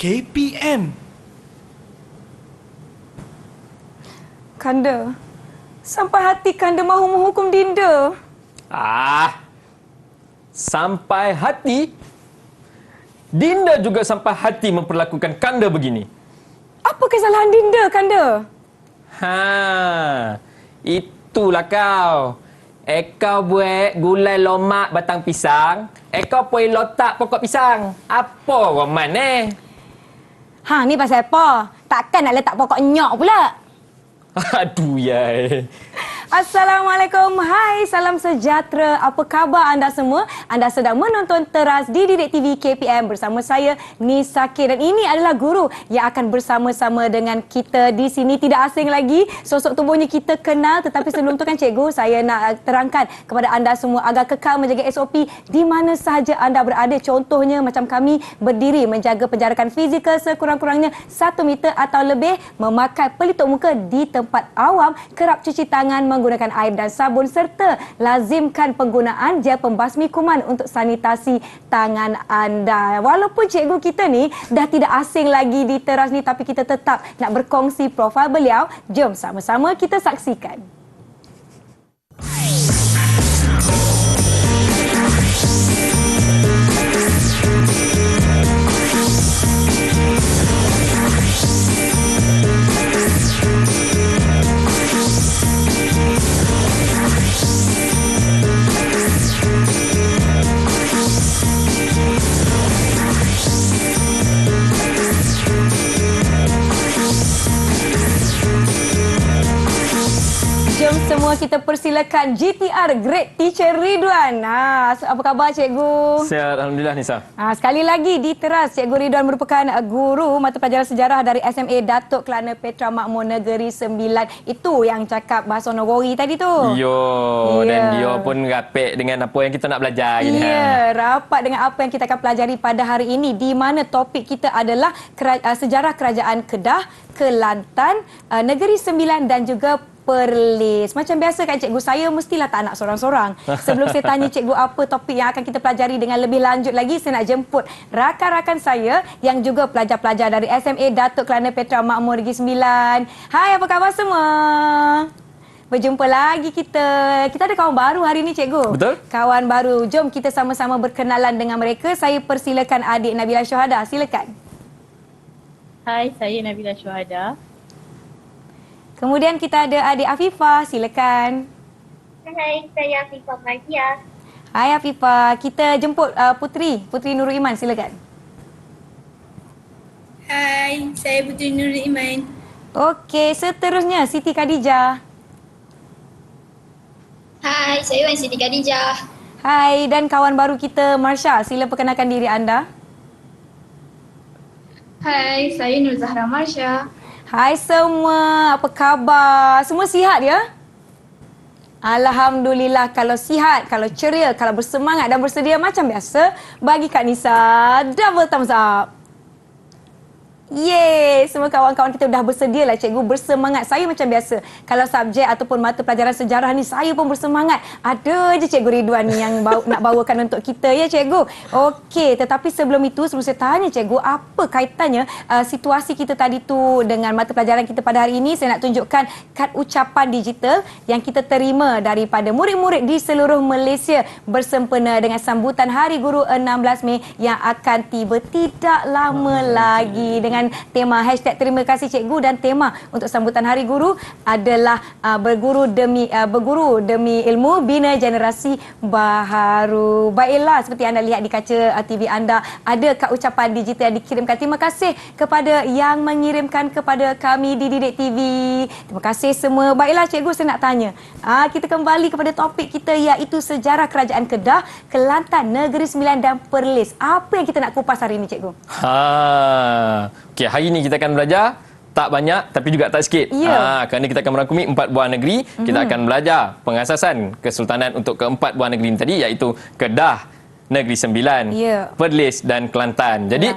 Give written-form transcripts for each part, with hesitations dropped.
KPM. Kanda, sampai hati Kanda mahu menghukum Dinda. Sampai hati? Dinda juga sampai hati memperlakukan Kanda begini. Apa kesalahan Dinda, Kanda? Itulah kau. Ekau buat gulai lomak batang pisang. Ekau pun lotak pokok pisang. Apa roman Ni pasal apa? Takkan nak letak pokok nyok pula? Aduh, yai. Assalamualaikum, hai, salam sejahtera. Apa khabar anda semua? Anda sedang menonton Teras di Didik TV KPM bersama saya, Nisa K. Dan ini adalah guru yang akan bersama-sama dengan kita di sini. Tidak asing lagi, sosok tubuhnya kita kenal. Tetapi sebelum tu kan cikgu, saya nak terangkan kepada anda semua agar kekal menjaga SOP di mana sahaja anda berada. Contohnya macam kami berdiri menjaga penjarakan fizikal sekurang-kurangnya 1 meter atau lebih, memakai pelitup muka di tempat awam, kerap cuci tangan menggunakan air dan sabun serta lazimkan penggunaan gel pembasmi kuman untuk sanitasi tangan anda. Walaupun cikgu kita ni dah tidak asing lagi di Teras ni, tapi kita tetap nak berkongsi profil beliau. Jom sama-sama kita saksikan. Jom semua kita persilakan GTR Great Teacher Ridwan. Apa khabar cikgu? Sihat, Alhamdulillah Nisa. Sekali lagi di Teras, Cikgu Ridwan merupakan guru mata pelajaran sejarah dari SMA Datuk Kelana Petra Makmur Negeri 9. Itu yang cakap bahasa Nogori tadi tu. Dan dia pun rapik dengan apa yang kita nak belajar ini. Rapat dengan apa yang kita akan pelajari pada hari ini, di mana topik kita adalah sejarah Kerajaan Kedah, Kelantan, Negeri Sembilan dan juga Perlis. Macam biasa kan cikgu, saya mestilah tak nak sorang-sorang. Sebelum saya tanya cikgu apa topik yang akan kita pelajari dengan lebih lanjut lagi, saya nak jemput rakan-rakan saya yang juga pelajar-pelajar dari SMA Datuk Kelana Petra Makmur Negeri 9. Hai, apa khabar semua? Berjumpa lagi kita. Kita ada kawan baru hari ini cikgu. Betul. Kawan baru. Jom kita sama-sama berkenalan dengan mereka. Saya persilakan adik Nabila Syuhada. Silakan. Hai, saya Nabila Syuhada. Kemudian kita ada adik Afifah, silakan. Hai, saya Afifah Mardia. Hai Afifah, kita jemput Putri Nurul Iman, silakan. Hai, saya Putri Nurul Iman. Okey, seterusnya Siti Khadijah. Hai, saya Wan Siti Khadijah. Hai, dan kawan baru kita Marsha, sila perkenalkan diri anda. Hai, saya Nur Zahra Marsha. Hai semua, apa khabar? Semua sihat ya? Alhamdulillah, kalau sihat, kalau ceria, kalau bersemangat dan bersedia macam biasa, bagi Kak Nisa double thumbs up. Yeay, semua kawan-kawan kita dah bersedia lah cikgu, bersemangat. Saya macam biasa, kalau subjek ataupun mata pelajaran sejarah ni, saya pun bersemangat. Ada je cikgu Ridwan ni yang nak bawakan untuk kita ya cikgu. Okey, tetapi sebelum itu, sebelum saya tanya cikgu, apa kaitannya situasi kita tadi tu dengan mata pelajaran kita pada hari ini, saya nak tunjukkan kad ucapan digital yang kita terima daripada murid-murid di seluruh Malaysia bersempena dengan sambutan Hari Guru 16 Mei yang akan tiba tidak lama lagi, dengan tema hashtag terima kasih cikgu, dan tema untuk sambutan Hari Guru adalah berguru demi ilmu, bina generasi baharu. Baiklah, seperti anda lihat di kaca TV anda, ada kad ucapan digital yang dikirimkan. Terima kasih kepada yang mengirimkan kepada kami di Didik TV. Terima kasih semua. Baiklah cikgu, saya nak tanya, kita kembali kepada topik kita, iaitu sejarah Kerajaan Kedah, Kelantan, Negeri Sembilan dan Perlis. Apa yang kita nak kupas hari ini cikgu? Okey, hari ini kita akan belajar tak banyak tapi juga tak sikit. Kerana kita akan merangkumi 4 buah negeri. Kita akan belajar pengasasan Kesultanan untuk keempat buah negeri ini tadi, iaitu Kedah, Negeri Sembilan, Ya. Perlis dan Kelantan. Jadi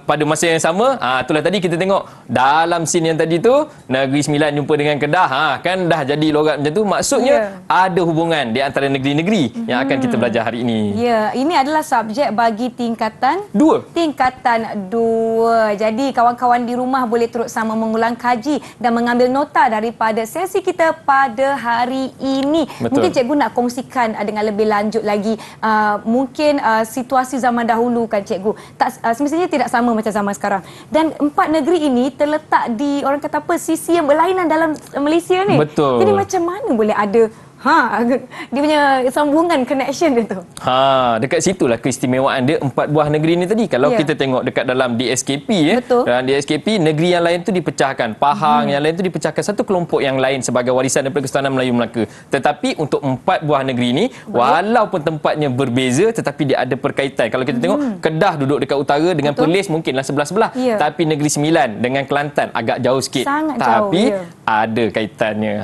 pada masa yang sama, itulah tadi kita tengok dalam scene yang tadi tu, Negeri Sembilan jumpa dengan Kedah, kan dah jadi logat macam tu. Maksudnya ada hubungan di antara negeri-negeri yang akan kita belajar hari ini. Ya, ini adalah subjek bagi tingkatan 2. Tingkatan 2. Jadi kawan-kawan di rumah boleh turut sama mengulang kaji dan mengambil nota daripada sesi kita pada hari ini. Betul. Mungkin cikgu nak kongsikan dengan lebih lanjut lagi mungkin situasi zaman dahulu kan cikgu. Semestinya tidak sama macam zaman sekarang. Dan 4 negeri ini terletak di orang kata apa sisi yang berlainan dalam Malaysia ni. Betul. Jadi macam mana boleh ada dia punya sambungan connection dia tu. Dekat situlah keistimewaan dia 4 buah negeri ni tadi. Kalau kita tengok dekat dalam DSKP dalam DSKP negeri yang lain tu dipecahkan, Pahang yang lain tu dipecahkan satu kelompok yang lain sebagai warisan daripada Kesultanan Melayu Melaka. Tetapi untuk 4 buah negeri ni walaupun tempatnya berbeza tetapi dia ada perkaitan. Kalau kita tengok Kedah duduk dekat utara dengan Perlis mungkinlah sebelah-sebelah. Tapi Negeri Sembilan dengan Kelantan agak jauh sikit. Sangat tapi jauh, ada kaitannya.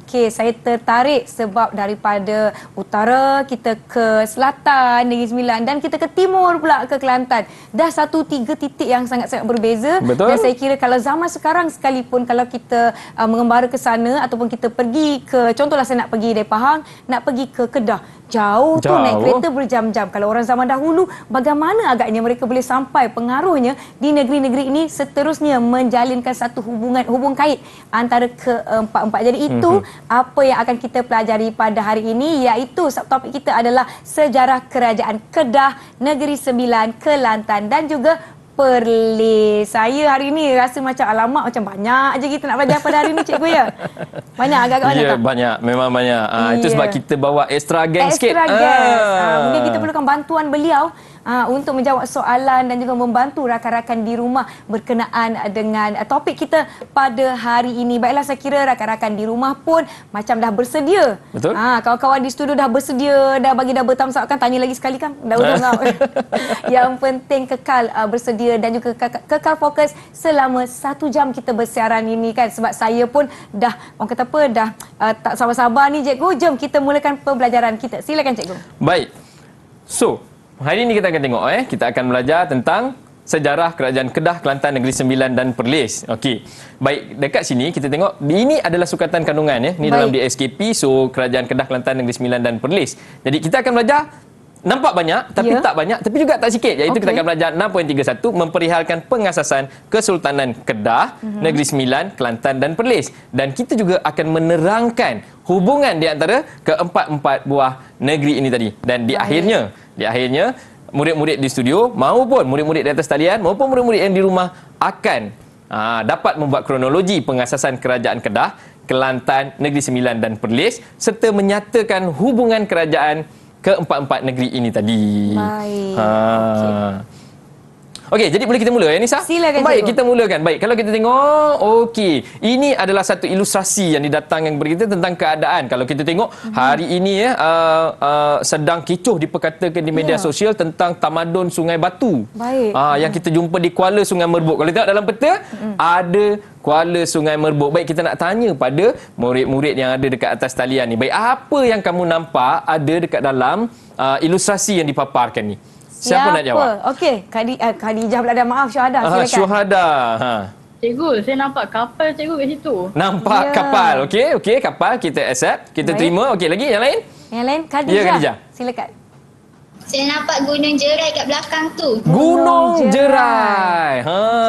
Okey, saya tertarik sebab daripada utara kita ke selatan Negeri Sembilan dan kita ke timur pula ke Kelantan. Dah 3 titik yang sangat-sangat berbeza. Betul. Dan saya kira kalau zaman sekarang sekalipun kalau kita mengembara ke sana ataupun kita pergi ke, contohlah saya nak pergi dari Pahang, nak pergi ke Kedah. Jauh tu naik kereta berjam-jam. Kalau orang zaman dahulu, bagaimana agaknya mereka boleh sampai pengaruhnya di negeri-negeri ini seterusnya menjalinkan satu hubung kait antara keempat-empat. Jadi itu apa yang akan kita pelajari pada hari ini, iaitu subtopik kita adalah sejarah kerajaan Kedah, Negeri Sembilan, Kelantan dan juga Perlis. Saya hari ni rasa macam alamak macam banyak je kita nak belajar pada hari ni cikgu ya. Banyak agak-agak banyak tak? Banyak, memang banyak. Itu sebab kita bawa extra gang sikit. Extra gang. Mungkin kita perlukan bantuan beliau untuk menjawab soalan dan juga membantu rakan-rakan di rumah berkenaan dengan topik kita pada hari ini. Baiklah, saya kira rakan-rakan di rumah pun macam dah bersedia. Betul. Kawan-kawan di studio dah bersedia, dah bagi double thumbs up kan? Tanya lagi sekali kan? Dah ujung Yang penting kekal bersedia dan juga kekal fokus selama 1 jam kita bersiaran ini kan. Sebab saya pun dah, orang kata apa, dah tak sabar-sabar ni cikgu. Jom kita mulakan pembelajaran kita. Silakan cikgu. Baik. So, hari ini kita akan tengok kita akan belajar tentang sejarah kerajaan Kedah, Kelantan, Negeri Sembilan dan Perlis. Okey. Baik, dekat sini kita tengok ini adalah sukatan kandungan Ni dalam DSKP, so kerajaan Kedah, Kelantan, Negeri Sembilan dan Perlis. Jadi kita akan belajar nampak banyak tapi tak banyak, tapi juga tak sikit. Iaitu kita akan belajar 6.31 memperihalkan pengasasan Kesultanan Kedah, Negeri Sembilan, Kelantan dan Perlis. Dan kita juga akan menerangkan hubungan di antara keempat-empat buah negeri ini tadi. Dan di akhirnya murid-murid di studio maupun murid-murid di atas talian maupun murid-murid yang di rumah akan dapat membuat kronologi pengasasan kerajaan Kedah, Kelantan, Negeri Sembilan dan Perlis serta menyatakan hubungan kerajaan keempat-empat negeri ini tadi. Baik. Okey, jadi boleh kita mula Nisa? Silakan. Baik, cikgu. kita mulakan. Baik, kalau kita tengok, okey. Ini adalah satu ilustrasi yang didatangkan kepada kita tentang keadaan. Kalau kita tengok hari ini sedang kecoh diperkatakan di media sosial tentang tamadun Sungai Batu. Baik. Yang kita jumpa di Kuala Sungai Merbuk. Kalau tengok dalam peta, ada Kuala Sungai Merbuk. Baik, kita nak tanya pada murid-murid yang ada dekat atas talian ni. Baik, apa yang kamu nampak ada dekat dalam ilustrasi yang dipaparkan ni? Siapa nak jawab? Okey, Khadijah pula dah, maaf Syuhada. Silakan. Syuhada. Cikgu, saya nampak kapal cikgu kat situ. Nampak kapal. Okey, kapal kita accept, kita terima. Okey, lagi yang lain? Yang lain Khadijah. Ya, Khadijah. Silakan. Saya nampak Gunung Jerai kat belakang tu. Gunung Jerai.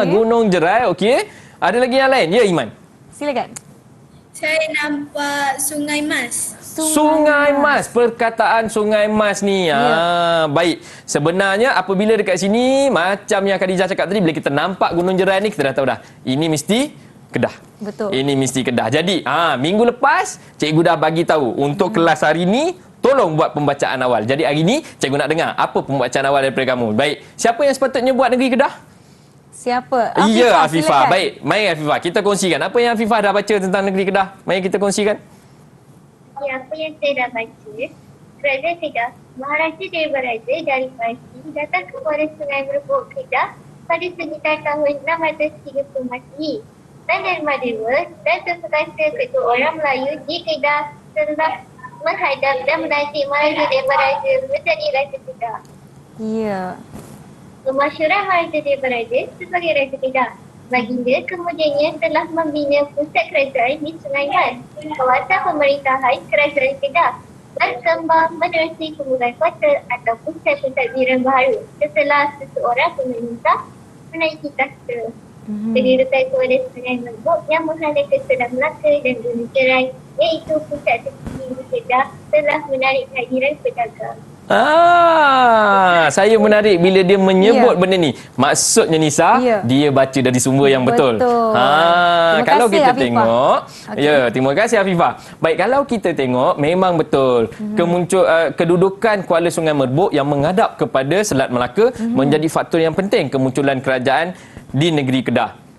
Gunung Jerai. Okey. Ada lagi yang lain? Ya, Iman. Silakan. Saya nampak Sungai Mas. Sungai Mas, perkataan Sungai Mas ni. Baik. Sebenarnya apabila dekat sini macam yang Khadijah cakap tadi, bila kita nampak Gunung Jerai ni kita dah tahu dah. Ini mesti Kedah. Betul. Ini mesti Kedah. Jadi, minggu lepas cikgu dah bagi tahu untuk kelas hari ni tolong buat pembacaan awal. Jadi hari ni cikgu nak dengar apa pembacaan awal daripada kamu. Baik. Siapa yang sepatutnya buat negeri Kedah? Siapa? Ya, Afifah. Silakan. Baik. Mari Afifah, kita kongsikan apa yang Afifah dah baca tentang negeri Kedah. Mari kita kongsikan. Apa yang saya dah baca, Kerajaan Kedah, Maharaja Dewa Raja dari Parsi datang ke Kuala Sungai Merbuk Kedah pada sekitar tahun 630 Masihi. Dan Dharma Dewa dan sesekata ketua orang Melayu di Kedah telah menghadap dan melantik Maharaja Debaraja menjadi Raja Kedah. Ya. Kemasyhuran Maharaja Debaraja sebagai Raja Kedah. Baginda kemudiannya telah membina pusat kerajaan di Sungai Mas. Kawasan pemerintahan Kerajaan Kedah berkembang menerusi pembukaan kota atau pusat pentadbiran baharu setelah seseorang pemerintah menaiki takhta. Kedudukan kepada Sungai Merbuk yang menghadap ke Selat Melaka dan Gunung Cerai iaitu pusat tertinggi di Kedah telah menarik kehadiran pedagang. Saya menarik bila dia menyebut benda ni. Maksudnya Nisa, dia baca dari sumber yang betul. Terima Kalau kasih, kita Afifah. tengok, terima kasih Afifah. Baik, kalau kita tengok memang betul kedudukan Kuala Sungai Merbuk yang menghadap kepada Selat Melaka menjadi faktor yang penting kemunculan kerajaan di negeri Kedah.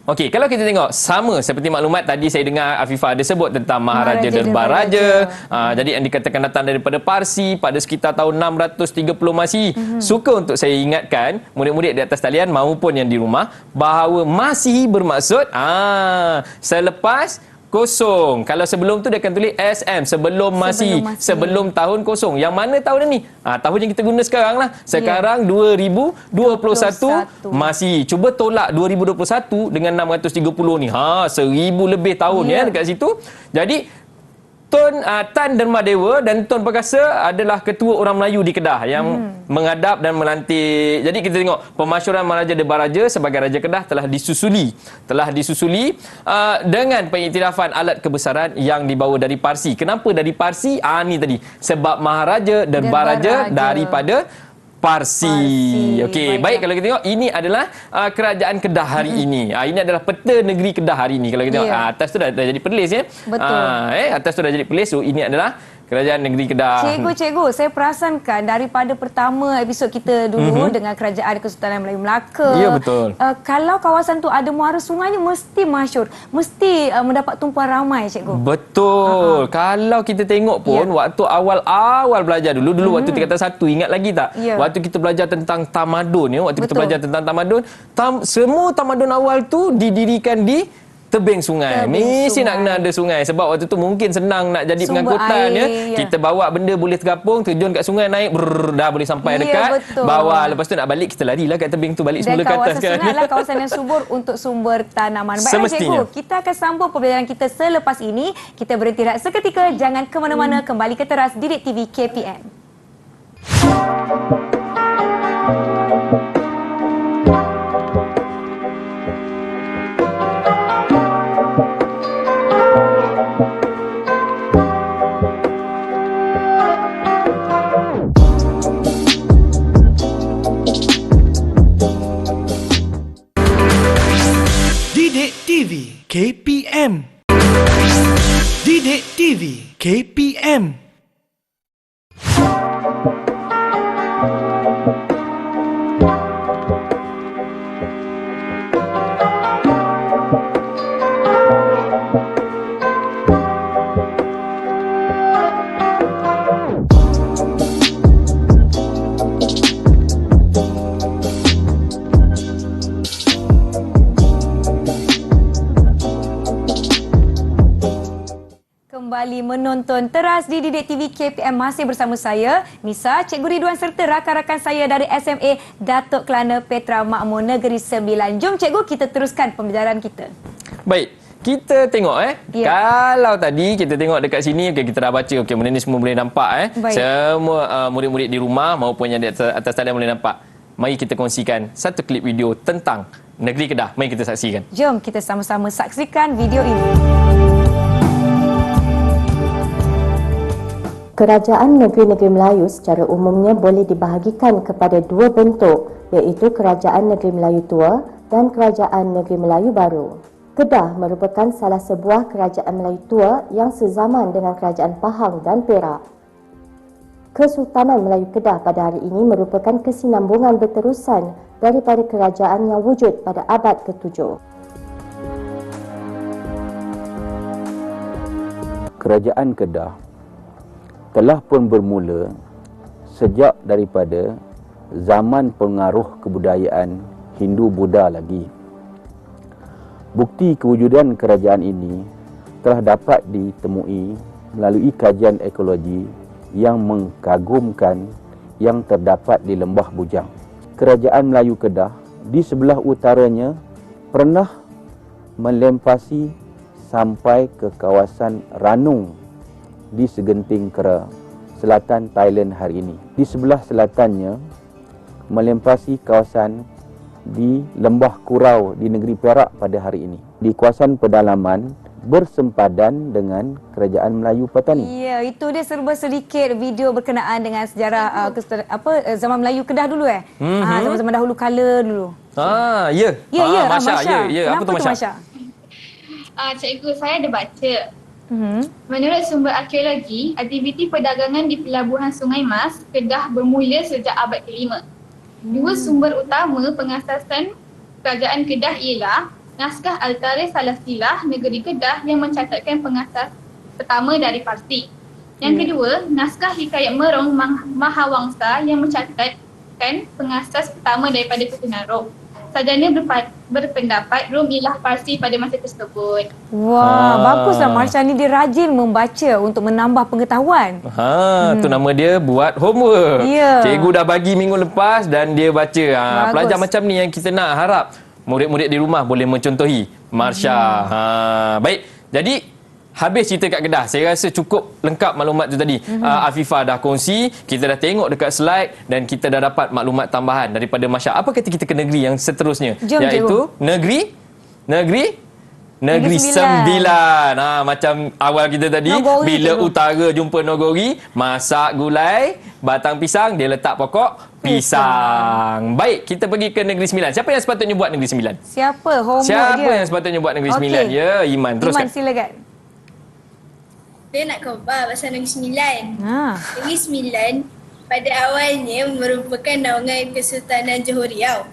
Okey, kalau kita tengok sama seperti maklumat tadi saya dengar Afifah ada sebut tentang Maharaja Debaraja. Jadi yang dikatakan datang daripada Parsi pada sekitar tahun 630 Masihi. Suka untuk saya ingatkan murid-murid di atas talian maupun yang di rumah bahawa Masihi bermaksud selepas kosong. Kalau sebelum tu dia akan tulis SM, sebelum Masihi, sebelum tahun kosong. Yang mana tahun ni? Tahun yang kita guna sekarang lah. Sekarang 2021 Masihi. Cuba tolak 2021 dengan 630 ni. 1000 lebih tahun dekat situ. Jadi Tan Dermadewa dan Tun Perkasa adalah ketua orang Melayu di Kedah yang menghadap dan melantik. Jadi kita tengok pemasyhuran Maharaja Debaraja sebagai Raja Kedah telah disusuli dengan pengiktirafan alat kebesaran yang dibawa dari Parsi. Kenapa dari Parsi? Ni tadi sebab Maharaja Debaraja daripada Parsi. Okey, baik kalau kita tengok ini adalah kerajaan Kedah hari ini. Ini adalah peta negeri Kedah hari ini. Kalau kita tengok atas tu dah jadi perlis ya. Betul. Atas tu dah jadi perlis. So ini adalah kerajaan negeri Kedah. Cikgu, saya perasankan daripada pertama episod kita dulu dengan Kerajaan Kesultanan Melayu Melaka. Ya, betul. Kalau kawasan tu ada muara sungainya mesti masyhur. Mesti mendapat tumpuan ramai, cikgu. Betul. Kalau kita tengok pun waktu awal-awal belajar dulu waktu tingkatan 1 ingat lagi tak? Waktu kita belajar tentang tamadun kita belajar tentang tamadun, semua tamadun awal tu didirikan di tebing sungai. Mesti nak kena ada sungai sebab waktu tu mungkin senang nak jadi pengangkutan Kita bawa benda boleh tergapung, terjun kat sungai, naik dah boleh sampai dekat bawah. Lepas tu nak balik kita larilah kat tebing tu balik semula ke atas kan. Dan kawasan sungai adalah kawasan yang subur untuk sumber tanaman. Baiklah cikgu, kita akan sambung pembelajaran kita selepas ini. Kita berhenti rehat seketika, jangan ke mana-mana, kembali ke teras Didik TV KPM. Didik TV KPM. Didik TV KPM. Kembali menonton teras di Didik TV KPM, masih bersama saya Nisa, Cikgu Ridwan serta rakan-rakan saya dari SMA Datuk Kelana Petra Makmur Negeri Sembilan. Jom cikgu, kita teruskan pembelajaran kita. Baik, kita tengok kalau tadi kita tengok dekat sini kita dah baca benda ni semua boleh nampak semua murid-murid di rumah maupun yang di atas talian boleh nampak. Mari kita kongsikan satu klip video tentang negeri Kedah. Mari kita saksikan. Jom kita sama-sama saksikan video ini. Kerajaan negeri-negeri Melayu secara umumnya boleh dibahagikan kepada dua bentuk, iaitu Kerajaan Negeri Melayu Tua dan Kerajaan Negeri Melayu Baru. Kedah merupakan salah sebuah kerajaan Melayu tua yang sezaman dengan Kerajaan Pahang dan Perak. Kesultanan Melayu Kedah pada hari ini merupakan kesinambungan berterusan daripada kerajaan yang wujud pada abad ke-7. Kerajaan Kedah telah pun bermula sejak daripada zaman pengaruh kebudayaan Hindu-Buddha lagi. Bukti kewujudan kerajaan ini telah dapat ditemui melalui kajian ekologi yang mengagumkan yang terdapat di Lembah Bujang. Kerajaan Melayu Kedah di sebelah utaranya pernah melempasi sampai ke kawasan Ranung di Segenting Kera, selatan Thailand hari ini. Di sebelah selatannya melempasi kawasan di Lembah Kurau di negeri Perak pada hari ini. Di kawasan pedalaman bersempadan dengan Kerajaan Melayu Patani. Ya, itu dia serba sedikit video berkenaan dengan sejarah zaman Melayu Kedah dulu zaman-zaman dahulu kala dulu. Ya. Ya, Masya. Ya. Apa tu Masya? Cikgu, saya ada baca. Menurut sumber arkeologi, aktiviti perdagangan di pelabuhan Sungai Mas, Kedah bermula sejak abad ke-5. Dua sumber utama pengasasan kerajaan Kedah ialah naskah Al-Tarikh Salasilah Negeri Kedah yang mencatatkan pengasas pertama dari Parsi. Yang kedua, naskah Hikayat Merong Mahawangsa yang mencatatkan pengasas pertama daripada Keturunan Rom. Sarjana berpendapat Rom ialah Parsi pada masa tersebut. Wah, baguslah Marsha ni, dia rajin membaca untuk menambah pengetahuan. Tu nama dia buat homework. Ya. Cikgu dah bagi minggu lepas dan dia baca. Bagus. Pelajar macam ni yang kita nak harap murid-murid di rumah boleh mencontohi Marsha. Baik. Jadi habis cerita kat Kedah. Saya rasa cukup lengkap maklumat tu tadi. Afifah dah kongsi, kita dah tengok dekat slide dan kita dah dapat maklumat tambahan daripada Marsha. Apa kata kita ke negeri yang seterusnya? Jom, iaitu Negeri Sembilan. Macam awal kita tadi, Nogori, bila cikgu. utara jumpa Nogori, masak gulai, batang pisang, dia letak pokok pisang. Baik, kita pergi ke Negeri Sembilan. Siapa yang sepatutnya buat Negeri Sembilan? Siapa homework Siapa dia? yang sepatutnya buat Negeri Okey. Sembilan? Ya, Iman. Teruskan. Iman, silakan. Saya nak khabar pasal Negeri Sembilan. Negeri Sembilan pada awalnya merupakan naungan Kesultanan Johor Riau.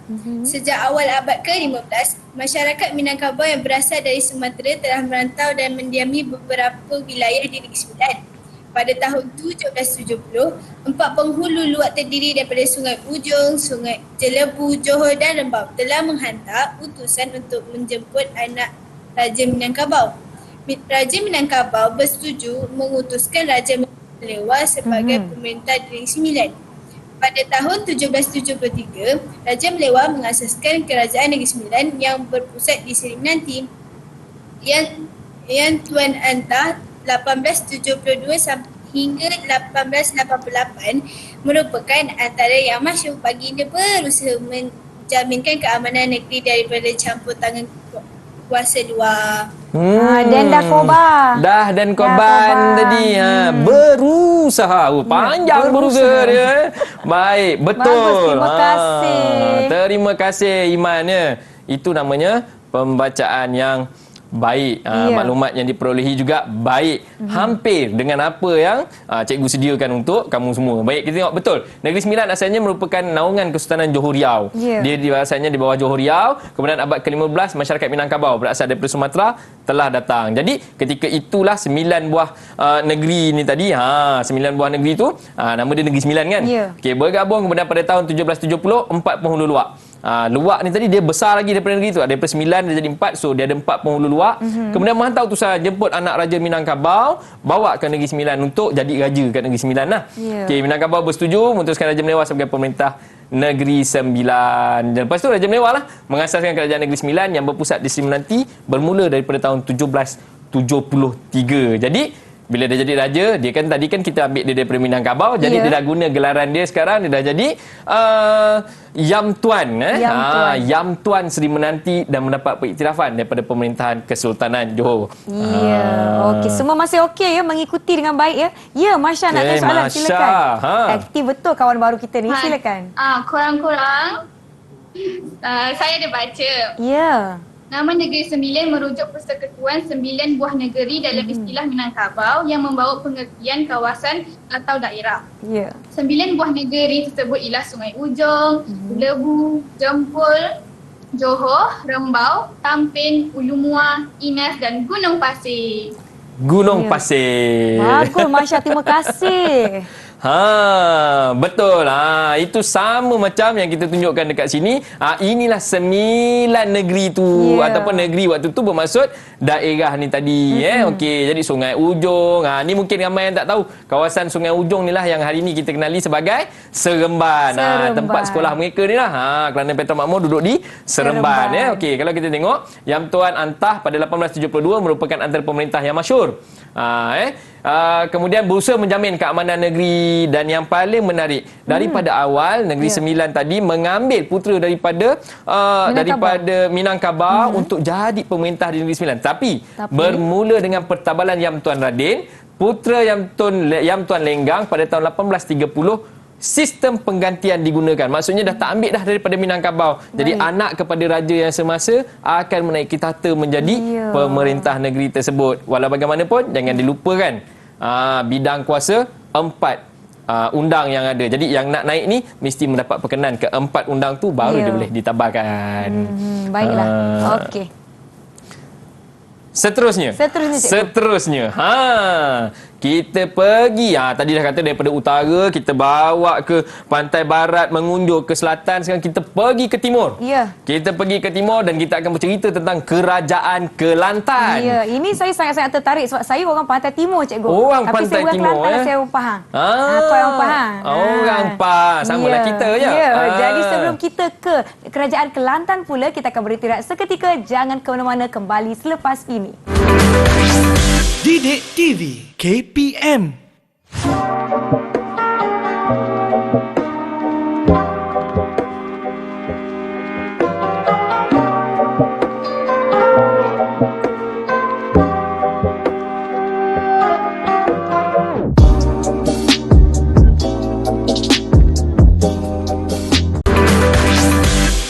Sejak awal abad ke-15, masyarakat Minangkabau yang berasal dari Sumatera telah merantau dan mendiami beberapa wilayah di Negeri Sembilan. Pada tahun 1770, 4 penghulu luak terdiri daripada Sungai Ujong, Sungai Jelebu, Johor dan Rembau telah menghantar utusan untuk menjemput anak Raja Minangkabau. Raja Minangkabau bersetuju mengutuskan Raja Lewa sebagai pemerintah Negeri Sembilan. Pada tahun 1773, Raja Melewa mengasaskan Kerajaan Negeri Sembilan yang berpusat di Seri Menanti yang Tuan Antah 1872 hingga 1888 merupakan antara yang masyhur. Baginda berusaha menjaminkan keamanan negeri daripada campur tangan kuasa luar. Dan dah kobar. Dan korban tadi berusaha. Panjang berusaha dia. Baik, betul. Bagus, terima kasih. Terima kasih Iman ya. Itu namanya pembacaan yang baik. Maklumat yang diperolehi juga baik. Hampir dengan apa yang cikgu sediakan untuk kamu semua. Baik, kita tengok betul. Negeri Sembilan asalnya merupakan naungan Kesultanan Johor Riau. Dia asalnya di bawah Johor Riau. Kemudian abad ke-15 masyarakat Minangkabau berasal daripada Sumatera telah datang. Jadi ketika itulah 9 buah negeri ni tadi. 9 buah negeri tu nama dia Negeri Sembilan kan? Okey, bergabung kemudian pada tahun 1770 4 penghulu luak. Luak ni tadi dia besar lagi daripada negeri tu. Daripada 9 dia jadi 4. So dia ada 4 penghulu luak. Kemudian menghantar utusan jemput anak Raja Minangkabau bawa ke Negeri Sembilan untuk jadi raja kat Negeri Sembilan lah. Okey, Minangkabau bersetuju memutuskan Raja Melewa sebagai pemerintah Negeri Sembilan. Dan lepas tu Raja Melewa lah mengasaskan Kerajaan Negeri Sembilan yang berpusat di Seri Menanti bermula daripada tahun 1773. Jadi bila dia jadi raja, dia kan tadi kan kita ambil dia daripada Minangkabau, jadi dia dah guna gelaran dia sekarang, dia dah jadi Yam Tuan. Yam Tuan Seri Menanti dan mendapat pengiktirafan daripada pemerintahan Kesultanan Johor. Okey, semua masih okey ya, mengikuti dengan baik ya. Ya, Marsha nak tanya soalan, silakan. Aktif betul kawan baru kita ni, silakan. Kurang-kurang saya ada baca. Ya. Nama Negeri Sembilan merujuk persekutuan 9 buah negeri dalam istilah Minangkabau yang membawa pengertian kawasan atau daerah. 9 buah negeri tersebut ialah Sungai Ujong, Lebu, Jempol, Johor, Rembau, Tampin, Ulu Muar, Inas dan Gunung Pasir. Gunung Pasir. Bagus Marsha, terima kasih. Betul. Itu sama macam yang kita tunjukkan dekat sini. Inilah 9 negeri tu ataupun negeri waktu tu bermaksud daerah ni tadi. Okey, jadi Sungai Ujong. Ni mungkin ramai yang tak tahu. Kawasan Sungai Ujong ni lah yang hari ni kita kenali sebagai Seremban. Tempat sekolah mereka ni lah. Kelana Petra Makmur duduk di Seremban. Okey, kalau kita tengok Yang Tuan Antah pada 1872 merupakan antara pemerintah yang masyhur. Kemudian berusaha menjamin keamanan negeri, dan yang paling menarik daripada awal Negeri Sembilan tadi mengambil putera daripada Minangkabau untuk jadi pemerintah di Negeri Sembilan. Tapi bermula dengan pertabalan Yang Tuan Radin, putera Yang Tuan Lenggang pada tahun 1830, sistem penggantian digunakan. Maksudnya dah tak ambil dah daripada Minangkabau. Jadi anak kepada raja yang semasa akan menaiki tahta menjadi pemerintah negeri tersebut. Walau bagaimanapun jangan dilupakan bidang kuasa 4 undang yang ada. Jadi yang nak naik ni mesti mendapat perkenan ke 4 undang tu baru dia boleh ditabarkan. Baiklah. Okey. Seterusnya. Kita pergi, tadi dah kata daripada utara, kita bawa ke pantai barat, mengunjur ke selatan, sekarang kita pergi ke timur. Kita pergi ke timur dan kita akan bercerita tentang Kerajaan Kelantan. Ini saya sangat-sangat tertarik sebab saya orang pantai timur, cikgu. Orang Tapi pantai saya orang timur, Kelantan, saya orang Pahang. Kau orang Pahang. Orang Pahang, samalah kita je. Jadi sebelum kita ke Kerajaan Kelantan pula, kita akan beristirahat seketika. Jangan ke mana-mana, kembali selepas ini. Didik TV KPM.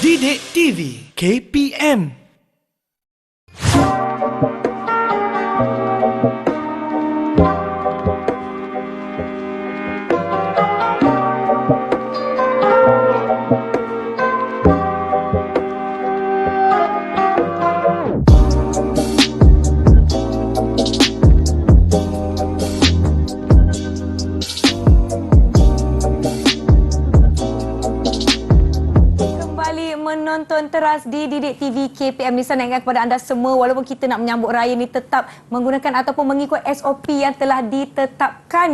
Didik TV KPM. Menonton teras di Didik TV KPM. Di sana ingat kepada anda semua, walaupun kita nak menyambut raya ni, tetap menggunakan ataupun mengikut SOP yang telah ditetapkan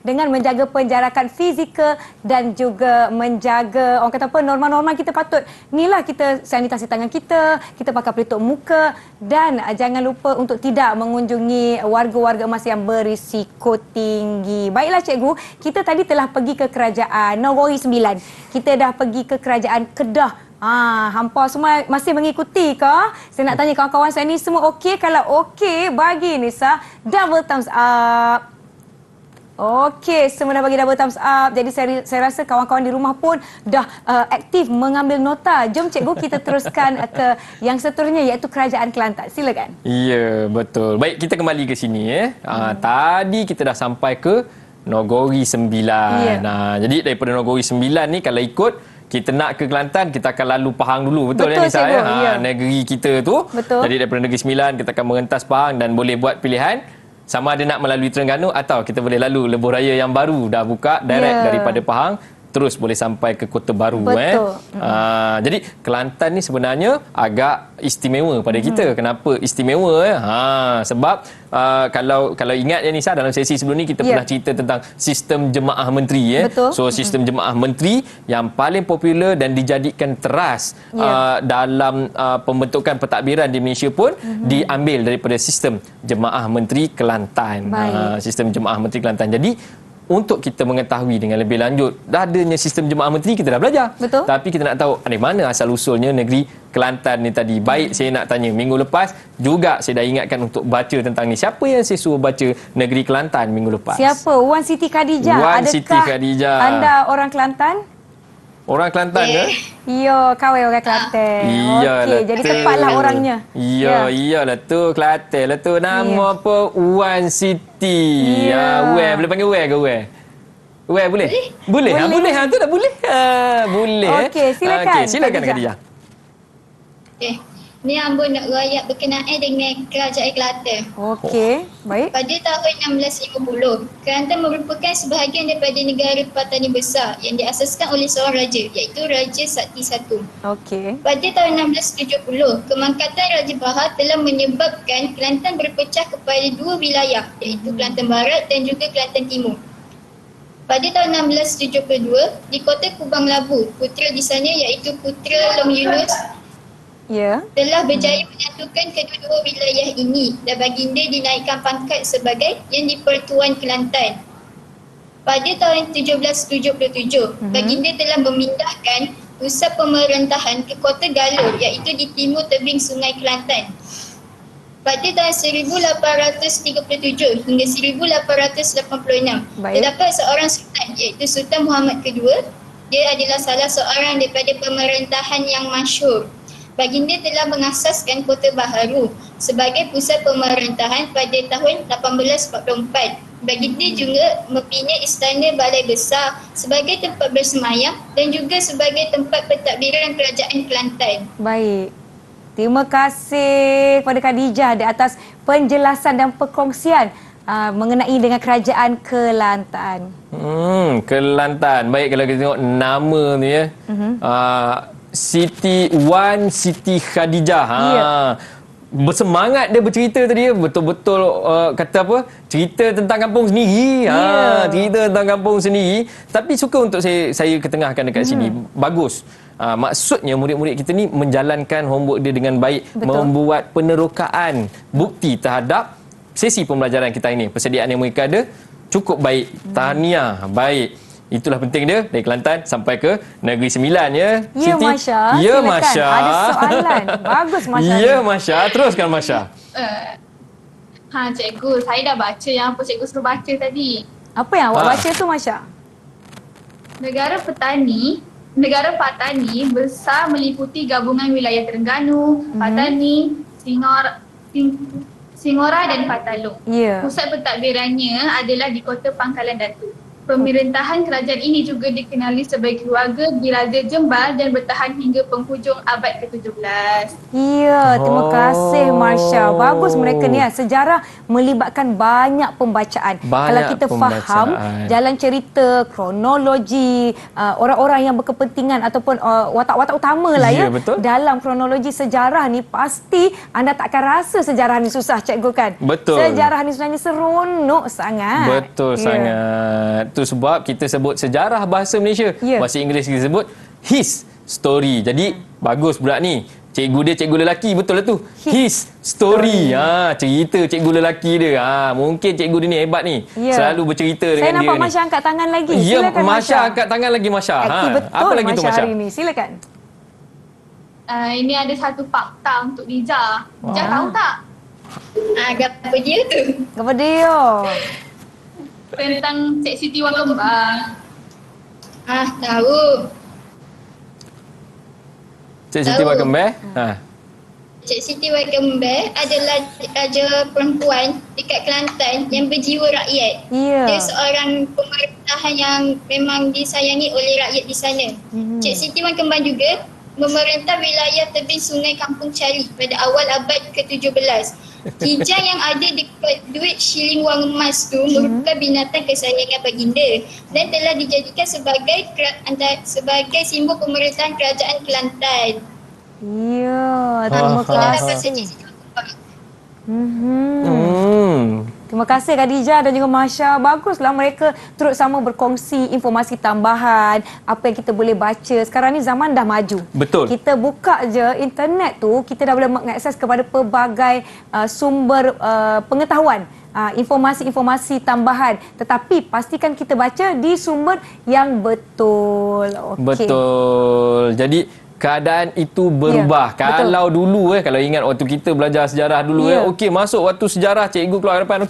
dengan menjaga penjarakan fizikal dan juga menjaga orang kata apa, norma-norma kita patut. Inilah kita sanitasi tangan kita pakai pelitup muka, dan jangan lupa untuk tidak mengunjungi warga-warga emas yang berisiko tinggi. Baiklah cikgu, kita tadi telah pergi ke Kerajaan Nogori Sembilan. Kita dah pergi ke Kerajaan Kedah. Hampa semua masih mengikuti ke? Saya nak tanya kawan-kawan saya ni semua okey? Kalau okey, bagi Nisa double thumbs up. Okey, semua dah bagi double thumbs up. Jadi saya rasa kawan-kawan di rumah pun dah aktif mengambil nota. Jom cikgu kita teruskan ke yang seterusnya, iaitu Kerajaan Kelantan. Silakan. Ya, betul. Baik, kita kembali ke sini. Tadi kita dah sampai ke Nogori Sembilan. Jadi daripada Nogori Sembilan ni kalau ikut kita nak ke Kelantan, kita akan lalu Pahang dulu. Betul ya Nisa? Negeri kita tu. Betul. Jadi daripada Negeri Sembilan, kita akan merentas Pahang dan boleh buat pilihan sama ada nak melalui Terengganu atau kita boleh lalu Lebuh Raya yang baru dah buka direct daripada Pahang, terus boleh sampai ke Kota Baru. Betul. Jadi Kelantan ni sebenarnya agak istimewa pada kita. Kenapa istimewa? Sebab kalau ingat ya Nisa, dalam sesi sebelum ni kita pernah cerita tentang sistem jemaah menteri. So sistem jemaah menteri yang paling popular dan dijadikan teras dalam pembentukan pentadbiran di Malaysia pun diambil daripada sistem jemaah menteri Kelantan. Sistem jemaah menteri Kelantan. Jadi untuk kita mengetahui dengan lebih lanjut adanya sistem jemaah menteri, kita dah belajar. Betul. Tapi kita nak tahu dari mana asal usulnya negeri Kelantan ni tadi. Baik, saya nak tanya, minggu lepas juga saya dah ingatkan untuk baca tentang ni. Siapa yang saya suruh baca negeri Kelantan minggu lepas? Siapa? Wan Siti Khadijah. Wan Siti Khadijah. Anda orang Kelantan? Orang Kelantan ke? Ya, kawin orang Kelantan. Okey, jadi tepatlah orangnya. Iyalah tu, Kelantan lah tu. Nama apa? Wan Siti. Wan, boleh panggil Wan ke Wan? Wan boleh? Boleh. Boleh. Tu dah boleh. Boleh. Okey, silakan. Silakan Khadijah. Ni Ambo nak rakyat berkenaan dengan Kerajaan Kelantan. Okey, baik. Pada tahun 1650, Kelantan merupakan sebahagian daripada negara Patani Besar yang diasaskan oleh seorang raja, iaitu Raja Sakti I. Okey. Pada tahun 1670, kemangkatan Raja Bahar telah menyebabkan Kelantan berpecah kepada dua wilayah, iaitu Kelantan Barat dan juga Kelantan Timur. Pada tahun 1672, di kota Kubang Labu, putera di sana iaitu putera Long Yunus Ya. telah berjaya menyatukan kedua-dua wilayah ini dan baginda dinaikkan pangkat sebagai Yang di-Pertuan Kelantan. Pada tahun 1777, baginda telah memindahkan pusat pemerintahan ke kota Galur iaitu di timur tebing Sungai Kelantan. Pada tahun 1837 hingga 1886, Baik. terdapat seorang sultan iaitu Sultan Muhammad II. Dia adalah salah seorang daripada pemerintahan yang masyhur. Baginda telah mengasaskan Kota Baharu sebagai pusat pemerintahan pada tahun 1844. Baginda juga membina Istana Balai Besar sebagai tempat bersemayam dan juga sebagai tempat pentadbiran Kerajaan Kelantan. Baik. Terima kasih kepada Khadijah di atas penjelasan dan perkongsian mengenai dengan Kerajaan Kelantan. Kelantan. Baik, kalau kita tengok nama ni ya. Siti Khadijah. Bersemangat dia bercerita tadi, betul-betul kata apa, cerita tentang kampung sendiri. Cerita tentang kampung sendiri, tapi suka untuk saya ketengahkan dekat sini. Bagus. Maksudnya murid-murid kita ni menjalankan homework dia dengan baik. Betul. Membuat penerokaan bukti terhadap sesi pembelajaran kita ini. Persediaan yang mereka ada cukup baik. Tahniah, baik. Itulah penting dia dari Kelantan sampai ke Negeri Sembilan ya. Ya, Siti. Masya. Ya, Silakan. Masya. Ada soalan. Bagus, Masya. Ya, Masya. Teruskan, Masya. Cikgu, saya dah baca yang apa cikgu suruh baca tadi. Apa yang awak baca tu, Masya? Negara Patani besar meliputi gabungan wilayah Terengganu, Patani, Singora dan Patalong. Ya. Pusat pentadbirannya adalah di Kota Pangkalan Datu. Pemerintahan kerajaan ini juga dikenali sebagai keluarga Diraja Jembar dan bertahan hingga penghujung abad ke-17. Ya, terima kasih Marsha. Bagus mereka ni sejarah melibatkan banyak pembacaan. Kalau kita faham jalan cerita, kronologi, orang-orang yang berkepentingan ataupun watak-watak utama lah ya betul. dalam kronologi sejarah ni, pasti anda tak akan rasa sejarah ni susah, cikgu kan? Betul. Sejarah ni sebenarnya seronok sangat. Betul sangat. Itu sebab kita sebut sejarah bahasa Malaysia. Bahasa Inggeris kita sebut his story. Jadi bagus budak ni. Cikgu dia cikgu lelaki, betul lah tu. His story. Cerita cikgu lelaki dia. Mungkin cikgu dia ni hebat ni. Selalu bercerita dengan dia ni. Saya nampak Masya angkat tangan lagi. Ya, Silakan Masya angkat tangan lagi, Masya. Aktif betul apa lagi Masya tu, Masya? hari ni. Silakan. Ini ada satu fakta untuk Liza. Liza tahu tak? Apa dia tu? Apa dia? Tentang Cik Siti Wan Kembar. Tahu. Cik Siti Wan Kembar? Cik Siti Wan Kembar adalah raja perempuan dekat Kelantan yang berjiwa rakyat. Dia seorang pemerintahan yang memang disayangi oleh rakyat di sana. Cik Siti Wan Kembar juga memerintah wilayah tebing Sungai Kampung Cali pada awal abad ke-17. Kijang yang ada dekat duit shilling wang emas tu merupakan binatang kesayangan baginda dan telah dijadikan sebagai simbol pemerintahan kerajaan Kelantan. Ya, terima kasih. Terima kasih Khadijah dan juga Masya. Baguslah mereka turut sama berkongsi informasi tambahan, apa yang kita boleh baca. Sekarang ni zaman dah maju. Betul. Kita buka je internet tu, kita dah boleh mengakses kepada pelbagai sumber pengetahuan, informasi-informasi tambahan. Tetapi pastikan kita baca di sumber yang betul. Betul. Jadi keadaan itu berubah. Kalau dulu kalau ingat waktu kita belajar sejarah dulu masuk waktu sejarah cikgu keluar depan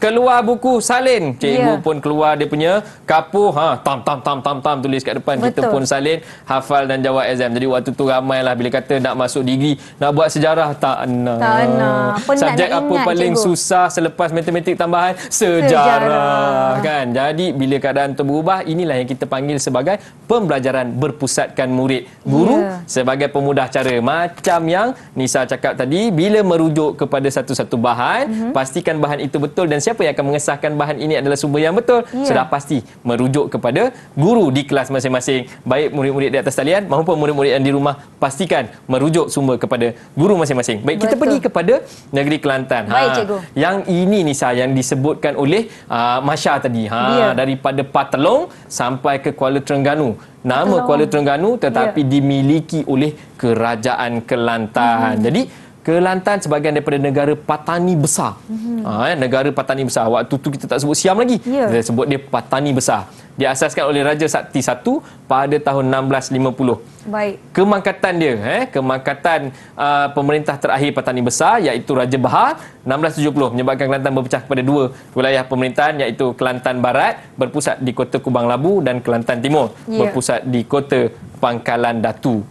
keluar buku salin, cikgu pun keluar dia punya kapur, tam tulis kat depan. Kita pun salin, hafal dan jawab exam. Jadi waktu tu ramailah bila kata nak masuk degree, nak buat sejarah tak nak. Subjek apa paling susah selepas matematik tambahan? Sejarah kan. Kelantan. Jadi bila keadaan itu berubah, inilah yang kita panggil sebagai pembelajaran berpusatkan murid. Guru sebagai pemudah cara. Macam yang Nisa cakap tadi, bila merujuk kepada satu-satu bahan, pastikan bahan itu betul dan siapa yang akan mengesahkan bahan ini adalah sumber yang betul. Sudah pasti merujuk kepada guru di kelas masing-masing. Baik murid-murid di atas talian maupun murid-murid yang di rumah, pastikan merujuk sumber kepada guru masing-masing. Baik, kita pergi kepada negeri Kelantan. Baik, cikgu. Yang ini Nisa yang disebutkan oleh Masya tadi. Daripada Patelong sampai ke Kuala Terengganu. Nama Kuala Terengganu tetapi dimiliki oleh Kerajaan Kelantan. Jadi Kelantan sebahagian daripada negara Patani besar. Negara Patani besar. Waktu tu kita tak sebut Siam lagi. Kita sebut dia Patani besar. Diasaskan oleh Raja Sakti I pada tahun 1650. Baik. Kemangkatan dia, kemangkatan pemerintah terakhir Patani besar iaitu Raja Bahar 1670 menyebabkan Kelantan berpecah kepada dua wilayah pemerintahan iaitu Kelantan Barat berpusat di Kota Kubang Labu dan Kelantan Timur berpusat di Kota Pangkalan Datu.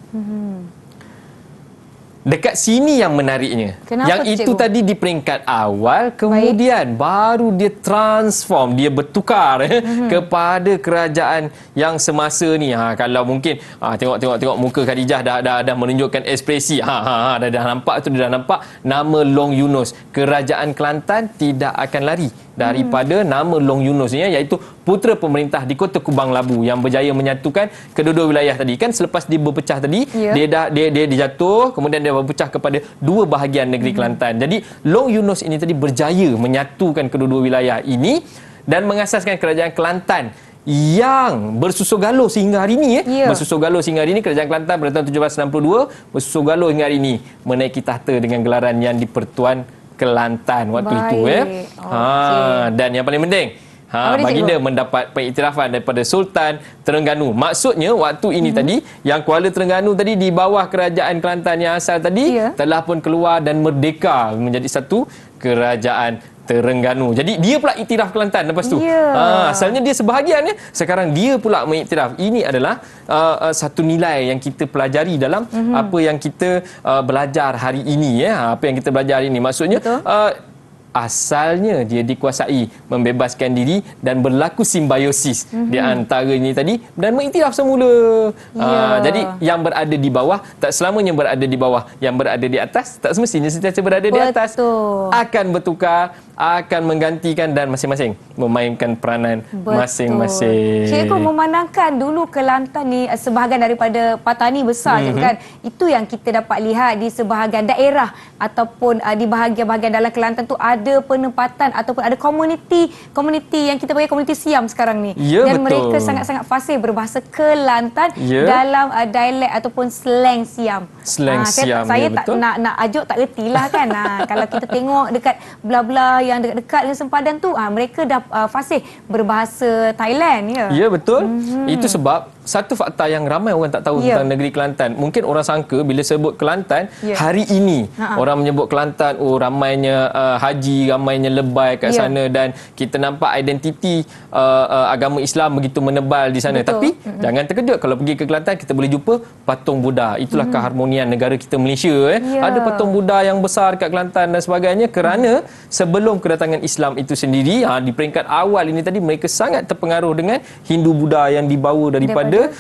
Dekat sini yang menariknya. Kenapa yang itu cikgu? tadi di peringkat awal, kemudian baru dia transform, dia bertukar kepada kerajaan yang semasa ni. Kalau mungkin tengok muka Khadijah dah menunjukkan ekspresi. Dah nampak tu, dah nampak nama Long Yunus. Kerajaan Kelantan tidak akan lari daripada nama Long Yunus ni, iaitu putera pemerintah di Kota Kubang Labu yang berjaya menyatukan kedua-dua wilayah tadi. Kan selepas dia berpecah tadi, dia jatuh, kemudian dia berpecah kepada dua bahagian negeri Kelantan. Jadi Long Yunus ini tadi berjaya menyatukan kedua-dua wilayah ini dan mengasaskan kerajaan Kelantan yang bersusul galuh sehingga hari ini. Bersusul galuh sehingga hari ini. Kerajaan Kelantan pada tahun 1762 bersusul galuh hingga hari ini, menaiki tahta dengan gelaran Yang di-Pertuan Kelantan waktu itu. Dan yang paling penting, baginda mendapat pengiktirafan daripada Sultan Terengganu. Maksudnya waktu ini tadi, yang Kuala Terengganu tadi di bawah kerajaan Kelantan yang asal tadi telah pun keluar dan merdeka menjadi satu kerajaan Terengganu. Jadi dia pula iktiraf Kelantan lepas tu. Asalnya dia sebahagian, sekarang dia pula mengiktiraf. Ini adalah satu nilai yang kita pelajari dalam apa yang kita belajar hari ini. Apa yang kita belajar hari ini. Maksudnya asalnya dia dikuasai, membebaskan diri dan berlaku simbiosis di antara ini tadi dan mengiktiraf semula. Jadi yang berada di bawah tak selamanya berada di bawah, yang berada di atas tak semestinya sentiasa berada di atas. Akan bertukar, akan menggantikan dan masing-masing memainkan peranan masing-masing. Cikgu memandangkan dulu Kelantan ni sebahagian daripada Patani besar kan. Itu yang kita dapat lihat di sebahagian daerah ataupun di bahagian-bahagian dalam Kelantan tu ada penempatan ataupun ada komuniti yang kita panggil komuniti Siam sekarang ni. Dan mereka sangat-sangat fasih berbahasa Kelantan dalam dialek ataupun slang Siam. Siam. Saya tak nak ajuk tak retilah kan. Kalau kita tengok dekat belah-belah yang dekat-dekat dengan sempadan tu, mereka dah fasih berbahasa Thailand. Ya betul. Itu sebab satu fakta yang ramai orang tak tahu tentang negeri Kelantan. Mungkin orang sangka bila sebut Kelantan hari ini, orang menyebut Kelantan ramainya haji, ramainya lebay kat sana dan kita nampak identiti agama Islam begitu menebal di sana. Tapi jangan terkejut kalau pergi ke Kelantan kita boleh jumpa patung Buddha. Itulah keharmonian negara kita Malaysia. Ada patung Buddha yang besar kat Kelantan dan sebagainya kerana sebelum kedatangan Islam itu sendiri, di peringkat awal ini tadi mereka sangat terpengaruh dengan Hindu Buddha yang dibawa daripada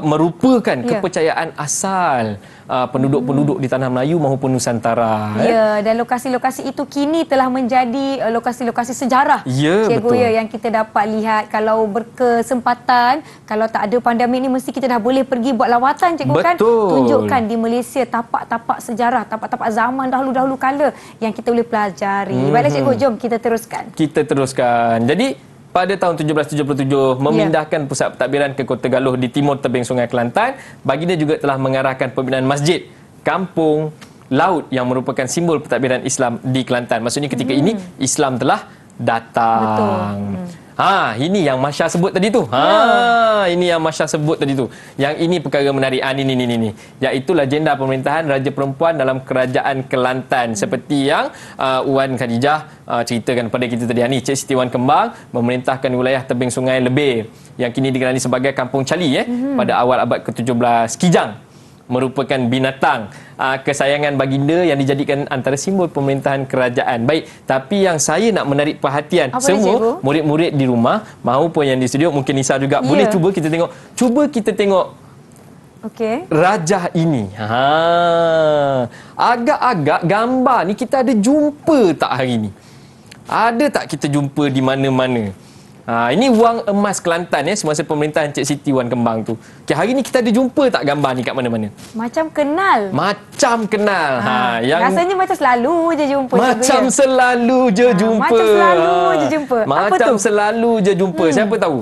merupakan kepercayaan asal penduduk-penduduk di Tanah Melayu maupun Nusantara. Dan lokasi-lokasi itu kini telah menjadi lokasi-lokasi sejarah. Cikgu, yang kita dapat lihat kalau berkesempatan, kalau tak ada pandemik ni mesti kita dah boleh pergi buat lawatan, cikgu kan. Tunjukkan di Malaysia tapak-tapak sejarah, tapak-tapak zaman dahulu-dahulu kala yang kita boleh pelajari. Baiklah cikgu, jom kita teruskan. Jadi pada tahun 1777 memindahkan pusat pentadbiran ke Kota Galuh di timur tebing Sungai Kelantan. Baginda juga telah mengarahkan pembinaan masjid Kampung Laut yang merupakan simbol pentadbiran Islam di Kelantan. Maksudnya ketika ini Islam telah datang. Ini yang Masya sebut tadi tu. Ini yang Masya sebut tadi tu. Yang ini perkara menarik. Ini. Iaitu legenda pemerintahan Raja Perempuan dalam Kerajaan Kelantan. Seperti yang Wan Khadijah ceritakan kepada kita tadi. Cik Siti Wan Kembang memerintahkan wilayah tebing Sungai Lebir yang kini dikenali sebagai Kampung Cali pada awal abad ke-17 Kijang. merupakan binatang kesayangan baginda yang dijadikan antara simbol pemerintahan kerajaan. Baik, tapi yang saya nak menarik perhatian semua murid-murid di rumah maupun yang di studio, mungkin Nisa juga boleh cuba kita tengok rajah ini. Agak-agak gambar ni kita ada jumpa tak hari ni? Ada tak kita jumpa di mana-mana? Ini wang emas Kelantan semasa pemerintahan Cik Siti Wan Kembang tu. Hari ni kita ada jumpa tak gambar ni kat mana-mana? Macam kenal. Yang rasanya macam selalu je jumpa. Macam selalu je jumpa. Siapa tahu?